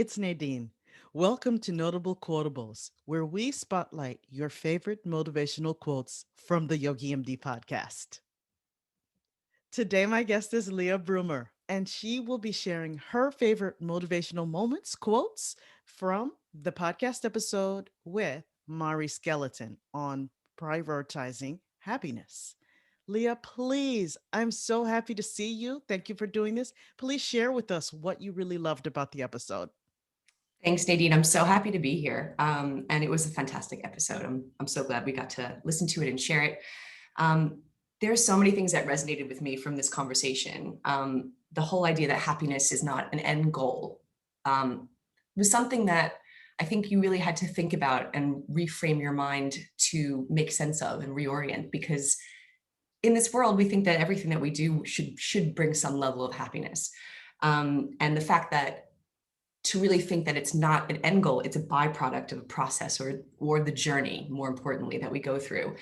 it's Nadine. Welcome to Notable Quotables, where we spotlight your favorite motivational quotes from the YOGI MD Podcast. Today, my guest is Leah Brumer, and she will be sharing her favorite motivational moments, quotes from the podcast episode with Marie Skelton on prioritizing happiness. Leah, please, I'm so happy to see you. Thank you for doing this. Please share with us what you really loved about the episode. Thanks, Nadine. I'm so happy to be here. And it was a fantastic episode. I'm so glad we got to listen to it and share it. There are so many things that resonated with me from this conversation. The whole idea that happiness is not an end goal was something that I think you really had to think about and reframe your mind to make sense of and reorient, because in this world, we think that everything that we do should bring some level of happiness. And the fact that to really think that it's not an end goal, it's a byproduct of a process or the journey, more importantly, that we go through,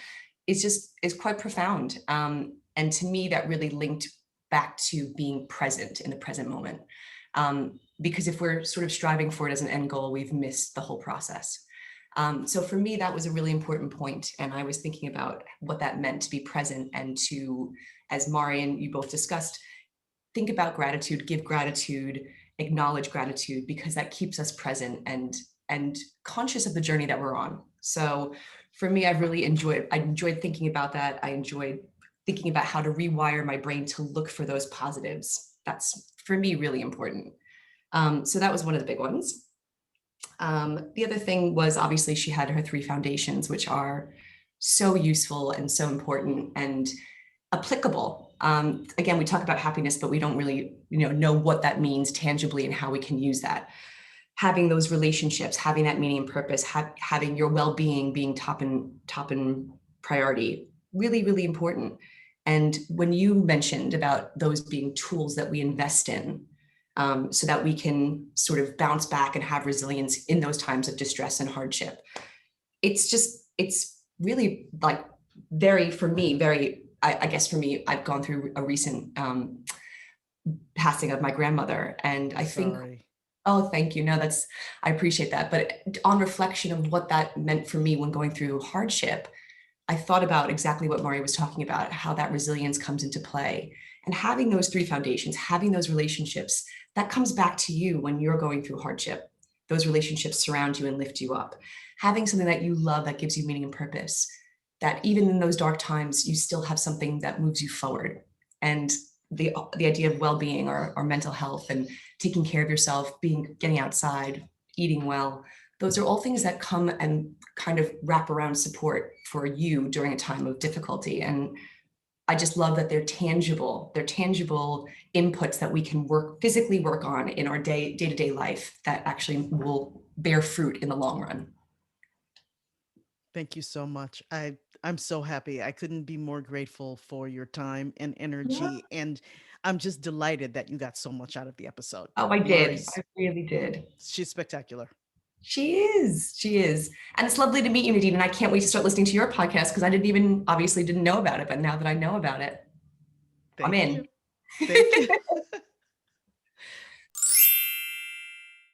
is quite profound. And to me, that really linked back to being present in the present moment. Because if we're sort of striving for it as an end goal, we've missed the whole process. So for me, that was a really important point. And I was thinking about what that meant to be present and to, as Mari and you both discussed, think about gratitude, give gratitude, acknowledge gratitude, because that keeps us present and conscious of the journey that we're on. So for me, I enjoyed thinking about that. I enjoyed thinking about how to rewire my brain to look for those positives. That's, for me, really important. So that was one of the big ones. The other thing was, obviously, she had her 3 foundations, which are so useful and so important and applicable. Again, we talk about happiness, but we don't really, know what that means tangibly and how we can use that. Having those relationships, having that meaning and purpose, having your well-being being top in priority, really, really important. And when you mentioned about those being tools that we invest in, so that we can sort of bounce back and have resilience in those times of distress and hardship, it's really like I guess for me, I've gone through a recent passing of my grandmother, and I think, Sorry. oh, thank you. No, I appreciate that. But on reflection of what that meant for me when going through hardship, I thought about exactly what Mari was talking about, how that resilience comes into play. And having those 3 foundations, having those relationships, that comes back to you when you're going through hardship. Those relationships surround you and lift you up. Having something that you love that gives you meaning and purpose, that even in those dark times, you still have something that moves you forward. And the idea of well-being or mental health and taking care of yourself, getting outside, eating well, those are all things that come and kind of wrap around support for you during a time of difficulty. And I just love that they're tangible. They're tangible inputs that we can physically work on in our day-to-day life that actually will bear fruit in the long run. Thank you so much. I'm so happy. I couldn't be more grateful for your time and Yeah. energy, and I'm just delighted that you got so much out of the episode. Oh, I did. Maurice, I really did. she's spectacular. She is. She is. And it's lovely to meet you, Nadine. And I can't wait to start listening to your podcast, because I obviously didn't know about it. But now that I know about it, I'm Thank in. you. Thank you.